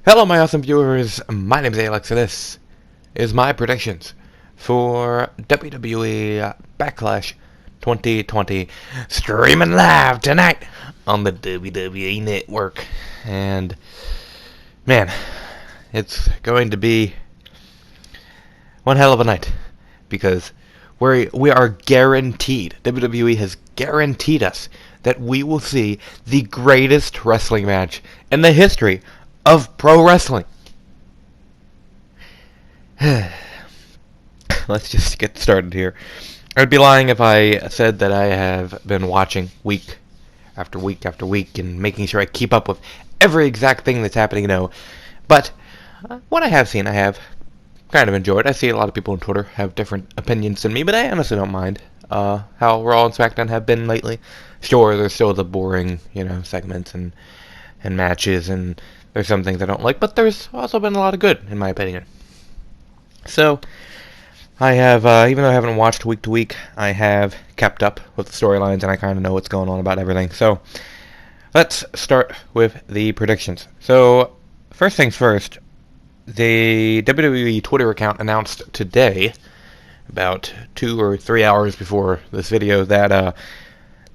Hello my awesome viewers, my name is A-Lex and this is my predictions for WWE Backlash 2020 streaming live tonight on the WWE Network. And man, it's going to be one hell of a night because we are guaranteed, WWE has guaranteed us that we will see the greatest wrestling match in the history of pro wrestling. Let's just get started here. I'd be lying if I said that I have been watching week after week after week and making sure I keep up with every exact thing that's happening. No, but what I have seen, I have kind of enjoyed. I see a lot of people on Twitter have different opinions than me, but I honestly don't mind how Raw and SmackDown have been lately. Sure, there's still the boring, segments and matches, and there's some things I don't like, but there's also been a lot of good, in my opinion. So, I have, even though I haven't watched week to week, I have kept up with the storylines, and I kind of know what's going on about everything. So, let's start with the predictions. So, first things first, the WWE Twitter account announced today, about 2 or 3 hours before this video, that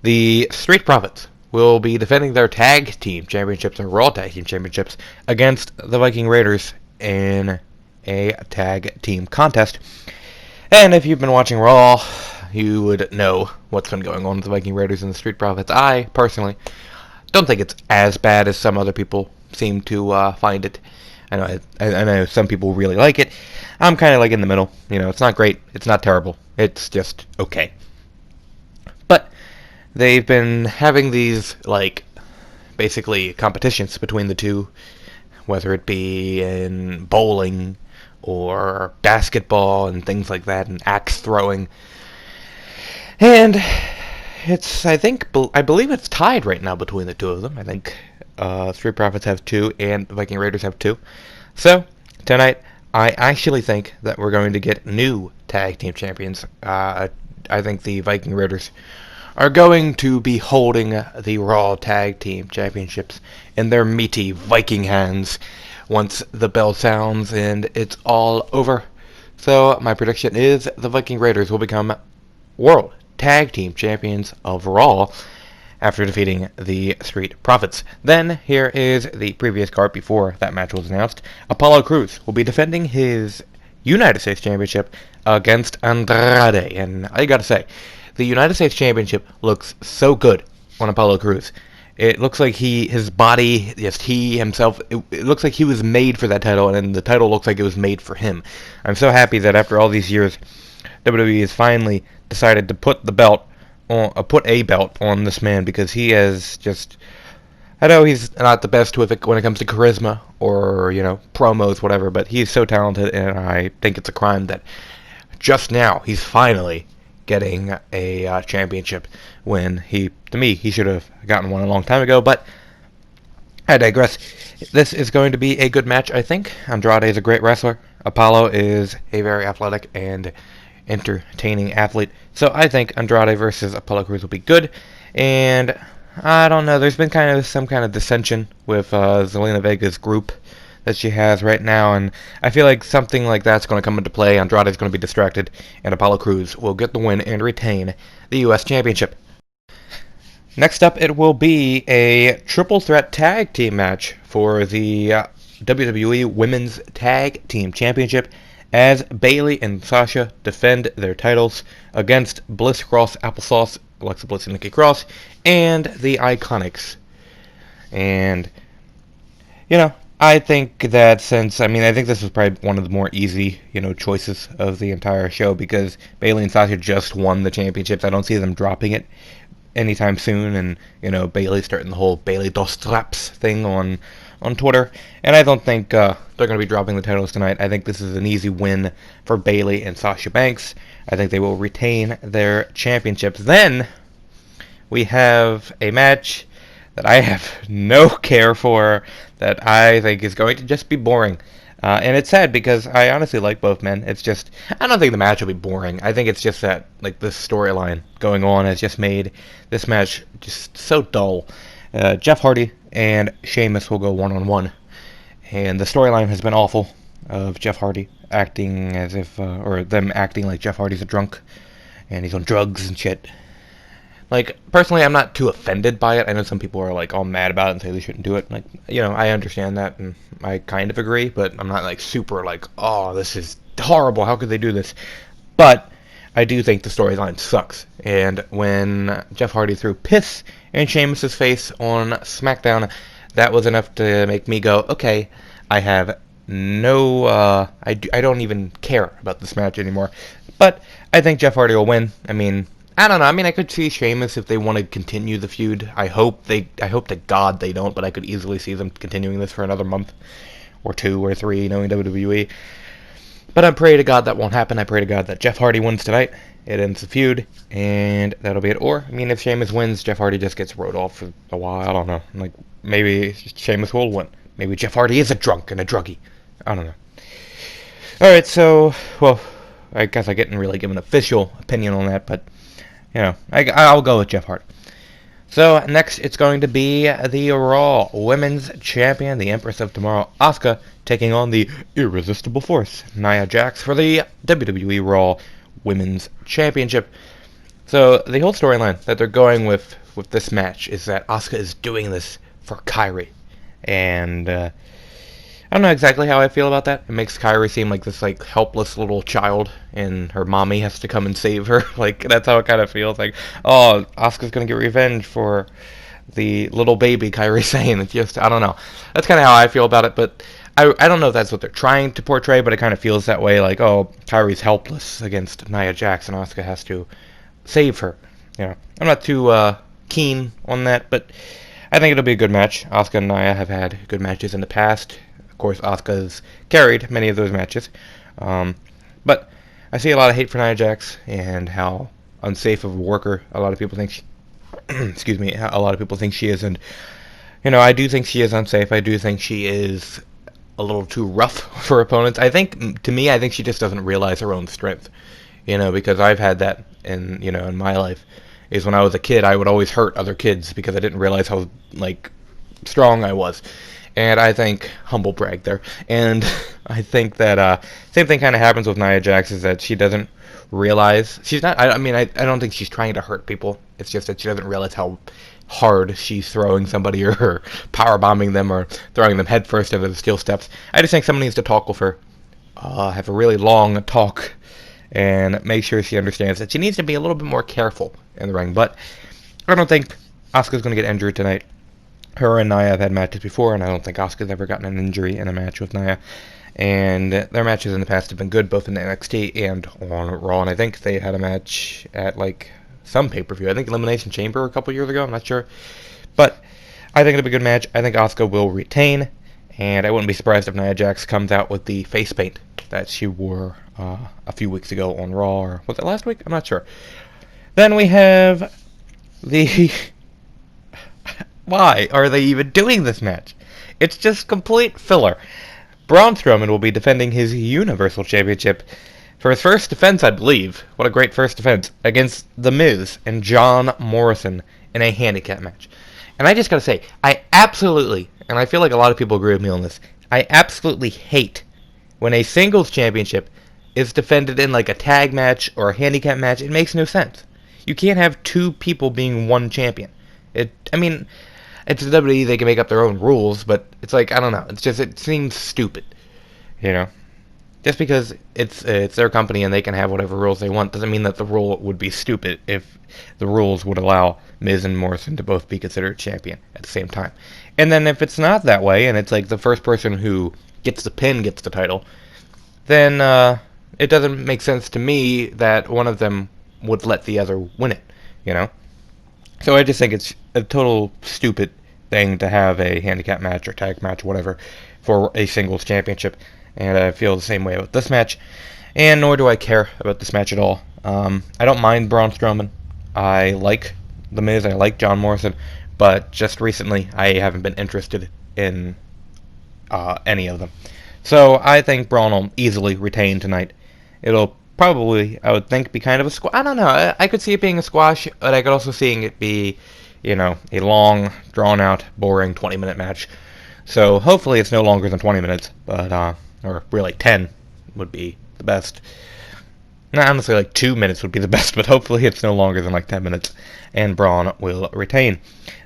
the Street Profits will be defending their tag team championships, or Raw tag team championships, against the Viking Raiders in a tag team contest. And if you've been watching Raw, you would know what's been going on with the Viking Raiders and the Street Profits. I, personally, don't think it's as bad as some other people seem to find it. I know some people really like it. I'm kind of like in the middle. It's not great. It's not terrible. It's just okay. But they've been having these, basically competitions between the two, whether it be in bowling or basketball and things like that, and axe throwing. And I believe it's tied right now between the two of them. I think Street Profits have 2 and the Viking Raiders have 2. So, tonight, I actually think that we're going to get new tag team champions. I think the Viking Raiders are going to be holding the Raw Tag Team Championships in their meaty Viking hands once the bell sounds and it's all over. So my prediction is the Viking Raiders will become World Tag Team Champions of Raw after defeating the Street Profits. Then here is the previous card before that match was announced. Apollo Crews will be defending his United States Championship against Andrade, and I gotta say, the United States Championship looks so good on Apollo Crews. It looks like his body, just he himself, it looks like he was made for that title, and the title looks like it was made for him. I'm so happy that after all these years, WWE has finally decided to put a belt on this man, because he has just, I know he's not the best with it when it comes to charisma or, promos, whatever, but he's so talented, and I think it's a crime that just now he's finally getting a championship when to me, he should have gotten one a long time ago, but I digress. This is going to be a good match, I think. Andrade is a great wrestler. Apollo is a very athletic and entertaining athlete. So I think Andrade versus Apollo Crews will be good. And I don't know, there's been some kind of dissension with Zelina Vega's group that she has right now, and I feel like something like that's going to come into play. Andrade is going to be distracted, and Apollo Crews will get the win and retain the U.S. Championship. Next up, it will be a triple threat tag team match for the WWE Women's Tag Team Championship, as Bayley and Sasha defend their titles against Bliss Cross Applesauce, Alexa Bliss and Nikki Cross, and the Iconics. And, I think that I think this was probably one of the more easy, choices of the entire show, because Bayley and Sasha just won the championships. I don't see them dropping it anytime soon, and, Bayley starting the whole Bayley dos traps thing on Twitter, and I don't think they're going to be dropping the titles tonight. I think this is an easy win for Bayley and Sasha Banks. I think they will retain their championships. Then we have a match that I have no care for, that I think is going to just be boring. And it's sad, because I honestly like both men. It's just, I don't think the match will be boring. I think it's just that, this storyline going on has just made this match just so dull. Jeff Hardy and Sheamus will go one-on-one. and the storyline has been awful of Jeff Hardy acting as if, or them acting like Jeff Hardy's a drunk and he's on drugs and shit. Like, personally, I'm not too offended by it. I know some people are, like, all mad about it and say they shouldn't do it. Like, you know, I understand that, and I kind of agree, but I'm not, like, super, like, oh, this is horrible, how could they do this? But I do think the storyline sucks. And when Jeff Hardy threw piss in Sheamus' face on SmackDown, that was enough to make me go, okay, I have no, I don't even care about this match anymore. But I think Jeff Hardy will win. I mean, I don't know. I mean, I could see Sheamus if they want to continue the feud. I hope to God they don't, but I could easily see them continuing this for another month or 2 or 3, knowing WWE. But I pray to God that won't happen. I pray to God that Jeff Hardy wins tonight. It ends the feud, and that'll be it. Or, I mean, if Sheamus wins, Jeff Hardy just gets rode off for a while. I don't know. Like, maybe Sheamus will win. Maybe Jeff Hardy is a drunk and a druggie. I don't know. Alright, so, well, I guess I didn't really give an official opinion on that, but, you know, I'll go with Jeff Hardy. So, next it's going to be the Raw Women's Champion, the Empress of Tomorrow, Asuka, taking on the Irresistible Force, Nia Jax, for the WWE Raw Women's Championship. So, the whole storyline that they're going with this match is that Asuka is doing this for Kairi. And, I don't know exactly how I feel about that. It makes Kairi seem like this, like, helpless little child, and her mommy has to come and save her. Like, that's how it kind of feels. Like, oh, Asuka's gonna get revenge for the little baby Kairi Sane. It's just, I don't know. That's kind of how I feel about it, but I don't know if that's what they're trying to portray, but it kind of feels that way. Like, oh, Kairi's helpless against Nia Jax, and Asuka has to save her. You know, I'm not too keen on that, but I think it'll be a good match. Asuka and Nia have had good matches in the past. Of course, Asuka's carried many of those matches. But I see a lot of hate for Nia Jax and how unsafe of a worker a lot of people think she, excuse me, a lot of people think she is. And, you know, I do think she is unsafe. I do think she is a little too rough for opponents. I think, to me, I think she just doesn't realize her own strength. You know, because I've had that in my life. Is when I was a kid, I would always hurt other kids because I didn't realize how, like, strong I was. And I think, humble brag there, and I think that same thing kind of happens with Nia Jax, is that she doesn't realize, she's not, I don't think she's trying to hurt people, it's just that she doesn't realize how hard she's throwing somebody, or power bombing them, or throwing them headfirst into the steel steps. I just think someone needs to talk with her, have a really long talk, and make sure she understands that she needs to be a little bit more careful in the ring. But I don't think Asuka's going to get injured tonight. Her and Nia have had matches before, and I don't think Asuka's ever gotten an injury in a match with Nia. And their matches in the past have been good, both in NXT and on Raw. And I think they had a match at, like, some pay-per-view. I think Elimination Chamber a couple years ago, I'm not sure. But I think it'll be a good match. I think Asuka will retain. And I wouldn't be surprised if Nia Jax comes out with the face paint that she wore a few weeks ago on Raw. Or was it last week? I'm not sure. Then we have the... Why are they even doing this match? It's just complete filler. Braun Strowman will be defending his Universal Championship for his first defense, I believe. What a great first defense. Against The Miz and John Morrison in a handicap match. And I just gotta say, I absolutely, and I feel like a lot of people agree with me on this, I absolutely hate when a singles championship is defended in like a tag match or a handicap match. It makes no sense. You can't have two people being one champion. It's WWE, they can make up their own rules, but it's like, I don't know, it seems stupid, you know? Just because it's their company and they can have whatever rules they want doesn't mean that the rule would be stupid if the rules would allow Miz and Morrison to both be considered champion at the same time. And then if it's not that way, and it's like the first person who gets the pin gets the title, then it doesn't make sense to me that one of them would let the other win it, you know? So I just think it's a total stupid thing to have a handicap match or tag match, whatever, for a singles championship. And I feel the same way with this match. And nor do I care about this match at all. I don't mind Braun Strowman. I like The Miz. I like John Morrison. But just recently, I haven't been interested in any of them. So I think Braun will easily retain tonight. It'll probably, I would think, be kind of a squash. I don't know. I could see it being a squash, but I could also see it be, you know, a long, drawn-out, boring 20-minute match So hopefully it's no longer than 20 minutes, but or really 10 would be the best. No, honestly, like 2 minutes would be the best, but hopefully it's no longer than like 10 minutes, and Braun will retain.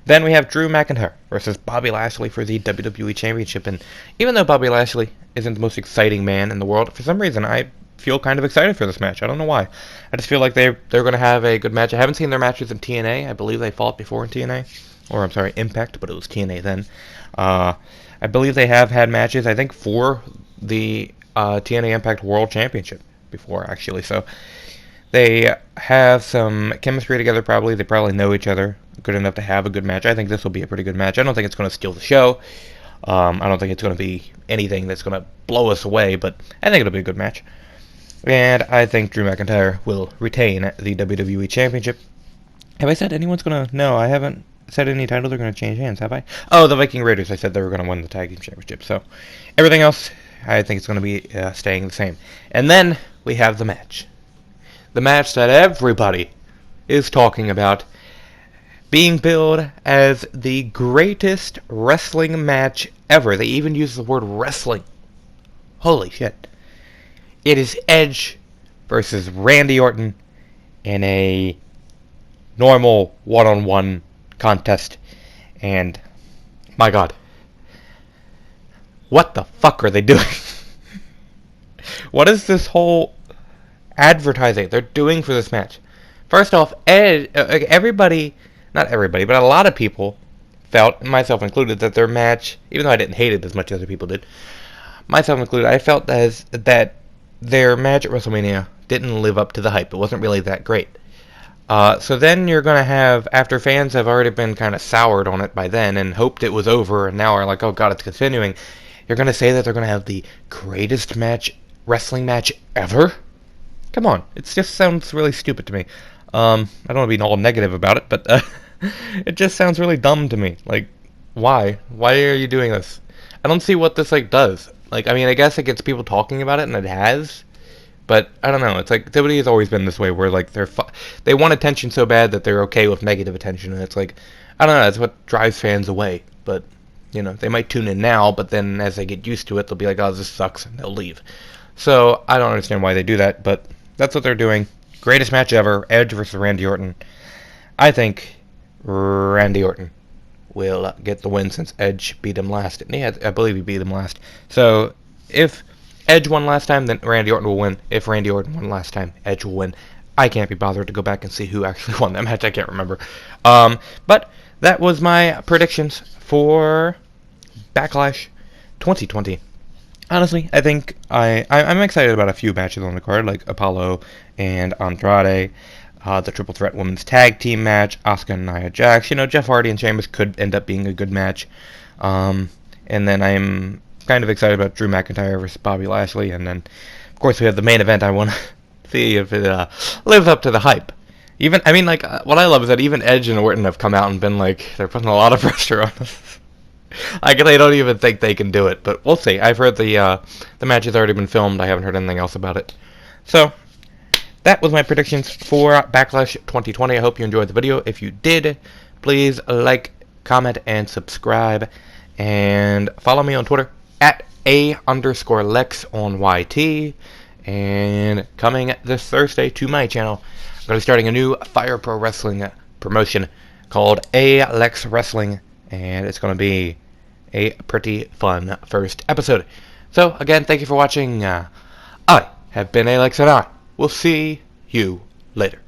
Then we have Drew McIntyre versus Bobby Lashley for the WWE Championship, and even though Bobby Lashley isn't the most exciting man in the world, for some reason I feel kind of excited for this match. I don't know why. I just feel like they're going to have a good match. I haven't seen their matches in TNA. I believe they fought before in TNA, or I'm sorry, Impact, but it was TNA then. I believe they have had matches, I think, for the TNA Impact World Championship before, actually. So they have some chemistry together, probably. They probably know each other good enough to have a good match. I think this will be a pretty good match. I don't think it's going to steal the show. I don't think it's going to be anything that's going to blow us away, but I think it'll be a good match. And I think Drew McIntyre will retain the WWE Championship. Have I said anyone's going to... No, I haven't said any titles are going to change hands, have I? Oh, the Viking Raiders. I said they were going to win the Tag Team Championship. So everything else, I think it's going to be staying the same. And then we have the match. The match that everybody is talking about, being billed as the greatest wrestling match ever. They even use the word wrestling. Holy shit. It is Edge versus Randy Orton in a normal one-on-one contest. And, my god. What the fuck are they doing? What is this whole advertising they're doing for this match? First off, Edge, everybody, not everybody, but a lot of people felt, myself included, that their match, even though I didn't hate it as much as other people did, myself included, I felt as that their match at WrestleMania didn't live up to the hype. It wasn't really that great. So then you're going to have, after fans have already been kind of soured on it by then and hoped it was over and now are like, oh god, it's continuing, you're going to say that they're going to have the greatest wrestling match ever? Come on. It just sounds really stupid to me. I don't want to be all negative about it, but it just sounds really dumb to me. Like, why? Why are you doing this? I don't see what this, like, does. Like, I mean, I guess it gets people talking about it, and it has. But, I don't know. It's like, WWE has always been this way, where, like, they want attention so bad that they're okay with negative attention, and it's like, I don't know, that's what drives fans away. But, you know, they might tune in now, but then as they get used to it, they'll be like, oh, this sucks, and they'll leave. So, I don't understand why they do that, but that's what they're doing. Greatest match ever, Edge versus Randy Orton. I think Randy Orton will get the win since Edge beat him last. I believe he beat him last. So, if Edge won last time, then Randy Orton will win. If Randy Orton won last time, Edge will win. I can't be bothered to go back and see who actually won that match. I can't remember. But that was my predictions for Backlash 2020. Honestly, I think I'm excited about a few matches on the card, like Apollo and Andrade. The Triple Threat Women's Tag Team match, Asuka and Nia Jax. You know, Jeff Hardy and Sheamus could end up being a good match. And then I'm kind of excited about Drew McIntyre versus Bobby Lashley. And then, of course, we have the main event. I want to see if it lives up to the hype. Even, I mean, like, what I love is that even Edge and Orton have come out and been like, they're putting a lot of pressure on us. Like, they don't even think they can do it. But we'll see. I've heard the match has already been filmed. I haven't heard anything else about it. So, that was my predictions for Backlash 2020. I hope you enjoyed the video. If you did, please like, comment, and subscribe. And follow me on Twitter at @A_Lex on YT. And coming this Thursday to my channel, I'm going to be starting a new Fire Pro Wrestling promotion called A-Lex Wrestling. And it's going to be a pretty fun first episode. So, again, thank you for watching. I have been A-Lex, and I will see you later.